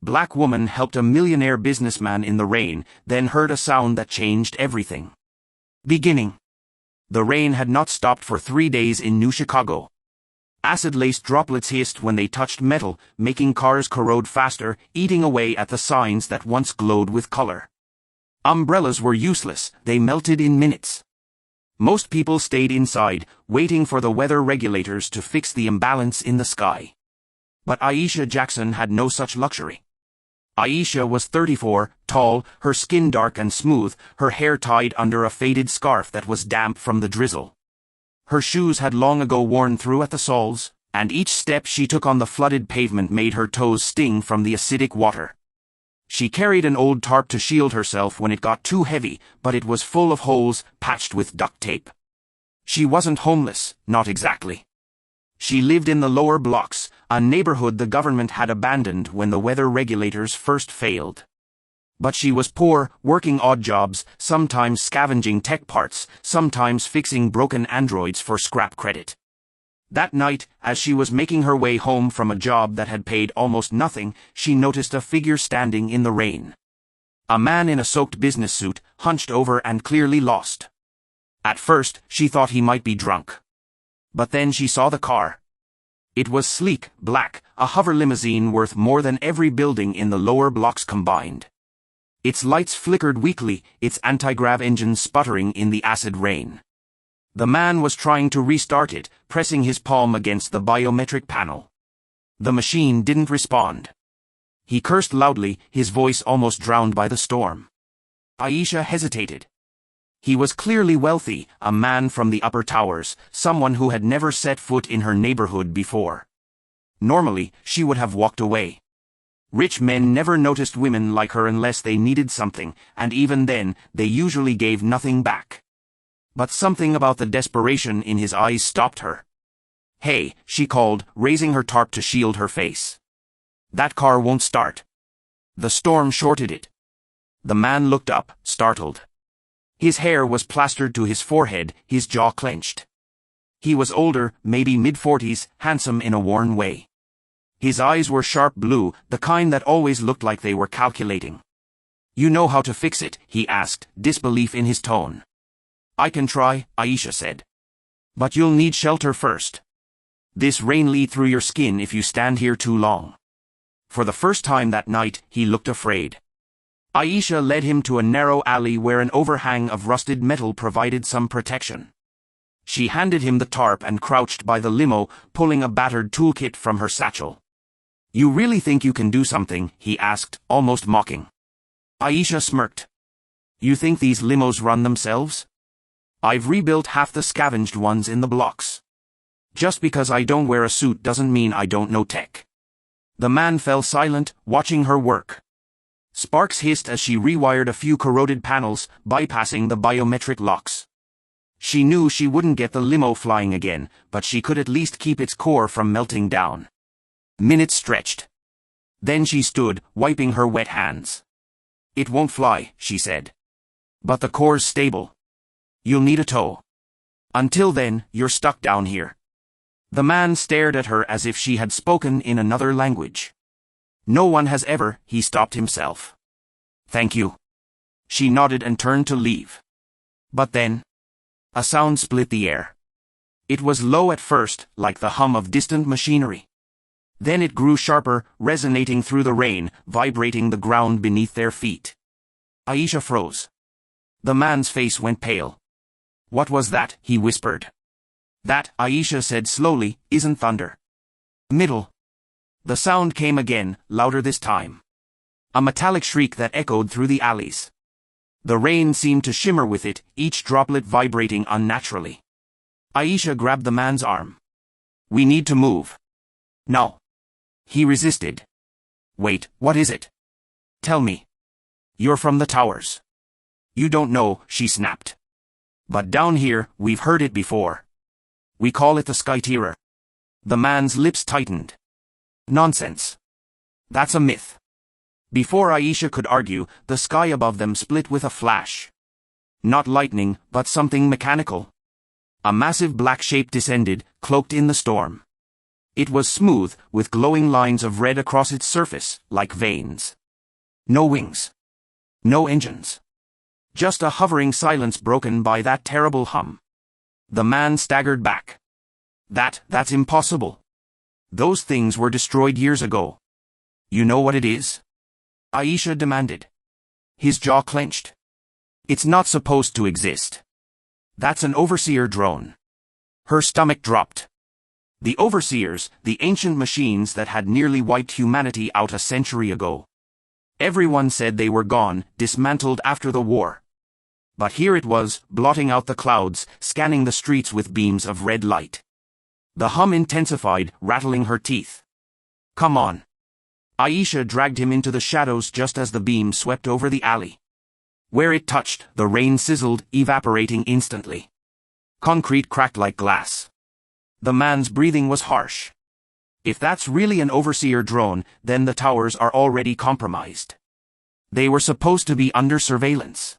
Black woman helped a millionaire businessman in the rain, then heard a sound that changed everything. Beginning. The rain had not stopped for 3 days in New Chicago. Acid-laced droplets hissed when they touched metal, making cars corrode faster, eating away at the signs that once glowed with color. Umbrellas were useless, they melted in minutes. Most people stayed inside, waiting for the weather regulators to fix the imbalance in the sky. But Aisha Jackson had no such luxury. Aisha was 34, tall, her skin dark and smooth, her hair tied under a faded scarf that was damp from the drizzle. Her shoes had long ago worn through at the soles, and each step she took on the flooded pavement made her toes sting from the acidic water. She carried an old tarp to shield herself when it got too heavy, but it was full of holes, patched with duct tape. She wasn't homeless, not exactly. She lived in the lower blocks, a neighborhood the government had abandoned when the weather regulators first failed. But she was poor, working odd jobs, sometimes scavenging tech parts, sometimes fixing broken androids for scrap credit. That night, as she was making her way home from a job that had paid almost nothing, she noticed a figure standing in the rain. A man in a soaked business suit, hunched over and clearly lost. At first, she thought he might be drunk. But then she saw the car. It was sleek, black, a hover limousine worth more than every building in the lower blocks combined. Its lights flickered weakly, its anti-grav engine sputtering in the acid rain. The man was trying to restart it, pressing his palm against the biometric panel. The machine didn't respond. He cursed loudly, his voice almost drowned by the storm. Aisha hesitated. He was clearly wealthy, a man from the upper towers, someone who had never set foot in her neighborhood before. Normally, she would have walked away. Rich men never noticed women like her unless they needed something, and even then, they usually gave nothing back. But something about the desperation in his eyes stopped her. "Hey," she called, raising her tarp to shield her face. "That car won't start." The storm shorted it. The man looked up, startled. His hair was plastered to his forehead, his jaw clenched. He was older, maybe mid-40s, handsome in a worn way. His eyes were sharp blue, the kind that always looked like they were calculating. "You know how to fix it?" he asked, disbelief in his tone. "I can try," Aisha said. "But you'll need shelter first. This rain lead through your skin if you stand here too long." For the first time that night, he looked afraid. Aisha led him to a narrow alley where an overhang of rusted metal provided some protection. She handed him the tarp and crouched by the limo, pulling a battered toolkit from her satchel. "You really think you can do something?" he asked, almost mocking. Aisha smirked. "You think these limos run themselves? I've rebuilt half the scavenged ones in the blocks. Just because I don't wear a suit doesn't mean I don't know tech." The man fell silent, watching her work. Sparks hissed as she rewired a few corroded panels, bypassing the biometric locks. She knew she wouldn't get the limo flying again, but she could at least keep its core from melting down. Minutes stretched. Then she stood, wiping her wet hands. "It won't fly," she said. "But the core's stable. You'll need a tow. Until then, you're stuck down here." The man stared at her as if she had spoken in another language. "No one has ever," he stopped himself. "Thank you." She nodded and turned to leave. But then, a sound split the air. It was low at first, like the hum of distant machinery. Then it grew sharper, resonating through the rain, vibrating the ground beneath their feet. Aisha froze. The man's face went pale. "What was that?" he whispered. "That," Aisha said slowly, "isn't thunder." Middle. The sound came again, louder this time. A metallic shriek that echoed through the alleys. The rain seemed to shimmer with it, each droplet vibrating unnaturally. Aisha grabbed the man's arm. "We need to move." "No." He resisted. "Wait, what is it? Tell me. You're from the towers." "You don't know," she snapped. "But down here, we've heard it before. We call it the sky terror." The man's lips tightened. "Nonsense. That's a myth." Before Aisha could argue, the sky above them split with a flash. Not lightning, but something mechanical. A massive black shape descended, cloaked in the storm. It was smooth, with glowing lines of red across its surface, like veins. No wings. No engines. Just a hovering silence broken by that terrible hum. The man staggered back. That's impossible. Those things were destroyed years ago. You know what it is? Aisha demanded. His jaw clenched. It's not supposed to exist. That's an overseer drone. Her stomach dropped. The overseers, the ancient machines that had nearly wiped humanity out a century ago. Everyone said they were gone, dismantled after the war. But here it was, blotting out the clouds, scanning the streets with beams of red light. The hum intensified, rattling her teeth. Come on. Aisha dragged him into the shadows just as the beam swept over the alley. Where it touched, the rain sizzled, evaporating instantly. Concrete cracked like glass. The man's breathing was harsh. If that's really an overseer drone, then the towers are already compromised. They were supposed to be under surveillance.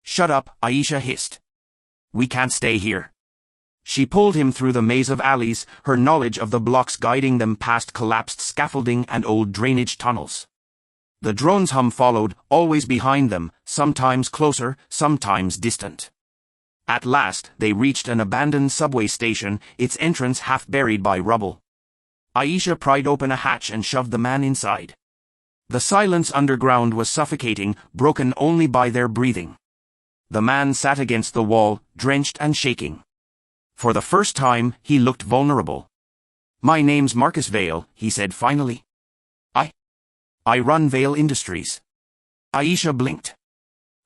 Shut up, Aisha hissed. We can't stay here. She pulled him through the maze of alleys, her knowledge of the blocks guiding them past collapsed scaffolding and old drainage tunnels. The drone's hum followed, always behind them, sometimes closer, sometimes distant. At last, they reached an abandoned subway station, its entrance half buried by rubble. Aisha pried open a hatch and shoved the man inside. The silence underground was suffocating, broken only by their breathing. The man sat against the wall, drenched and shaking. For the first time, he looked vulnerable. My name's Marcus Vale, he said finally. I run Vale Industries. Aisha blinked.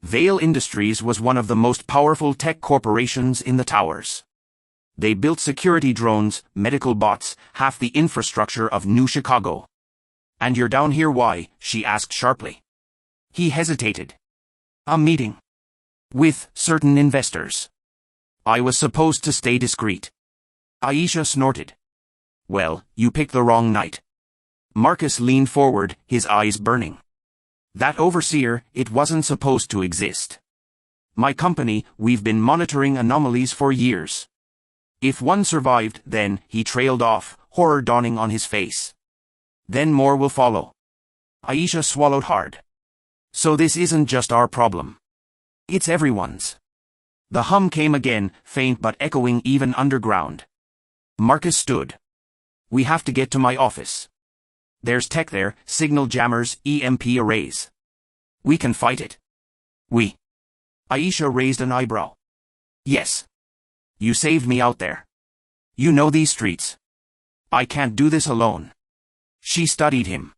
Vale Industries was one of the most powerful tech corporations in the towers. They built security drones, medical bots, half the infrastructure of New Chicago. And you're down here why? She asked sharply. He hesitated. A meeting. With certain investors. I was supposed to stay discreet. Aisha snorted. Well, you picked the wrong night. Marcus leaned forward, his eyes burning. That overseer, it wasn't supposed to exist. My company, we've been monitoring anomalies for years. If one survived, then, he trailed off, horror dawning on his face. Then more will follow. Aisha swallowed hard. So this isn't just our problem. It's everyone's. The hum came again, faint but echoing even underground. Marcus stood. We have to get to my office. There's tech there, signal jammers, EMP arrays. We can fight it. We. Aisha raised an eyebrow. Yes. You saved me out there. You know these streets. I can't do this alone. She studied him.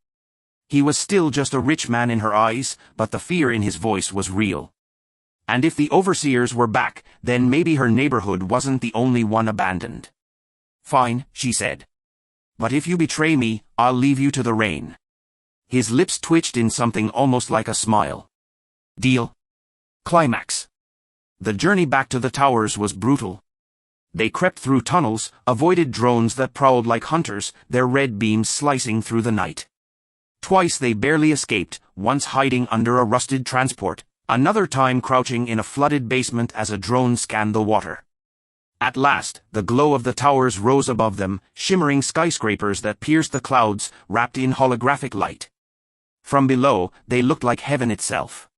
He was still just a rich man in her eyes, but the fear in his voice was real. And if the overseers were back, then maybe her neighborhood wasn't the only one abandoned. Fine, she said. But if you betray me, I'll leave you to the rain. His lips twitched in something almost like a smile. Deal. Climax. The journey back to the towers was brutal. They crept through tunnels, avoided drones that prowled like hunters, their red beams slicing through the night. Twice they barely escaped, once hiding under a rusted transport, another time crouching in a flooded basement as a drone scanned the water. At last, the glow of the towers rose above them, shimmering skyscrapers that pierced the clouds, wrapped in holographic light. From below, they looked like heaven itself.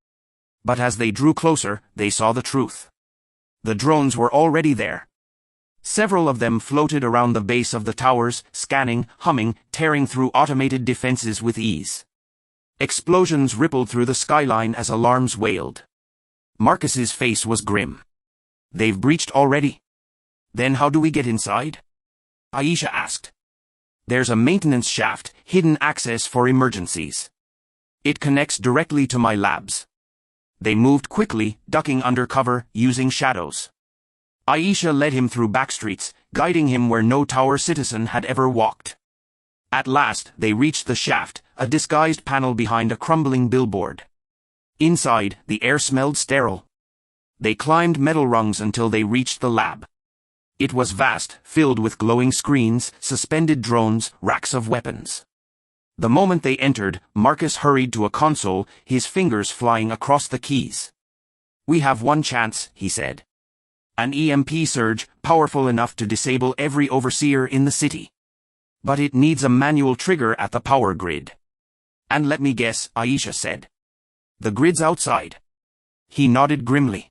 But as they drew closer, they saw the truth. The drones were already there. Several of them floated around the base of the towers, scanning, humming, tearing through automated defenses with ease. Explosions rippled through the skyline as alarms wailed. Marcus's face was grim. They've breached already? Then how do we get inside? Aisha asked. There's a maintenance shaft, hidden access for emergencies. It connects directly to my labs. They moved quickly, ducking under cover, using shadows. Aisha led him through backstreets, guiding him where no tower citizen had ever walked. At last, they reached the shaft, a disguised panel behind a crumbling billboard. Inside, the air smelled sterile. They climbed metal rungs until they reached the lab. It was vast, filled with glowing screens, suspended drones, racks of weapons. The moment they entered, Marcus hurried to a console, his fingers flying across the keys. We have one chance, he said. An EMP surge, powerful enough to disable every overseer in the city. But it needs a manual trigger at the power grid. And let me guess, Aisha said. The grid's outside. He nodded grimly.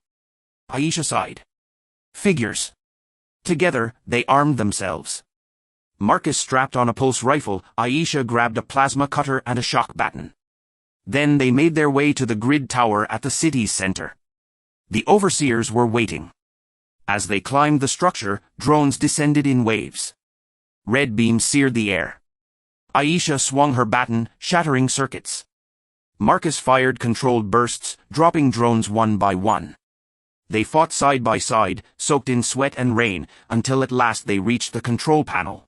Aisha sighed. Figures. Together, they armed themselves. Marcus strapped on a pulse rifle, Aisha grabbed a plasma cutter and a shock baton. Then they made their way to the grid tower at the city's center. The overseers were waiting. As they climbed the structure, drones descended in waves. Red beams seared the air. Aisha swung her baton, shattering circuits. Marcus fired controlled bursts, dropping drones one by one. They fought side by side, soaked in sweat and rain, until at last they reached the control panel.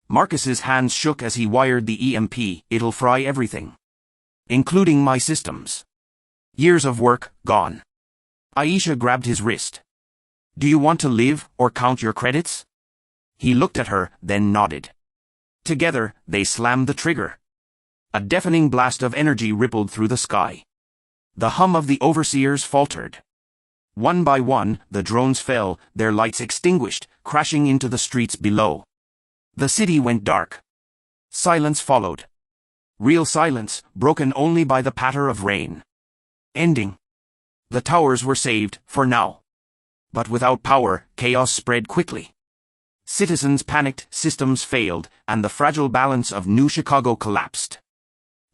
Marcus's hands shook as he wired the EMP. It'll fry everything. Including my systems. Years of work, gone. Aisha grabbed his wrist. Do you want to live, or count your credits? He looked at her, then nodded. Together, they slammed the trigger. A deafening blast of energy rippled through the sky. The hum of the overseers faltered. One by one, the drones fell, their lights extinguished, crashing into the streets below. The city went dark. Silence followed. Real silence, broken only by the patter of rain. Ending. The towers were saved, for now. But without power, chaos spread quickly. Citizens panicked, systems failed, and the fragile balance of New Chicago collapsed.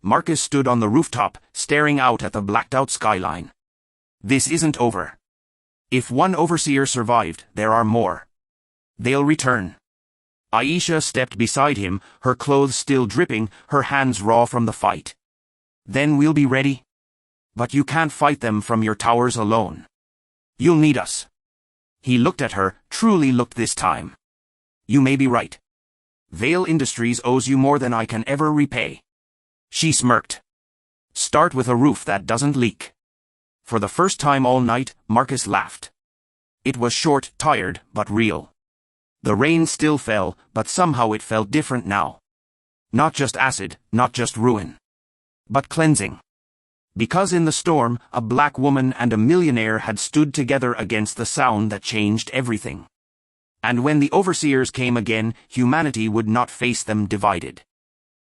Marcus stood on the rooftop, staring out at the blacked-out skyline. This isn't over. If one overseer survived, there are more. They'll return. Aisha stepped beside him, her clothes still dripping, her hands raw from the fight. Then we'll be ready. But you can't fight them from your towers alone. You'll need us. He looked at her, truly looked this time. You may be right. Vale Industries owes you more than I can ever repay. She smirked. Start with a roof that doesn't leak. For the first time all night, Marcus laughed. It was short, tired, but real. The rain still fell, but somehow it felt different now. Not just acid, not just ruin. But cleansing. Because in the storm, a black woman and a millionaire had stood together against the sound that changed everything. And when the overseers came again, humanity would not face them divided.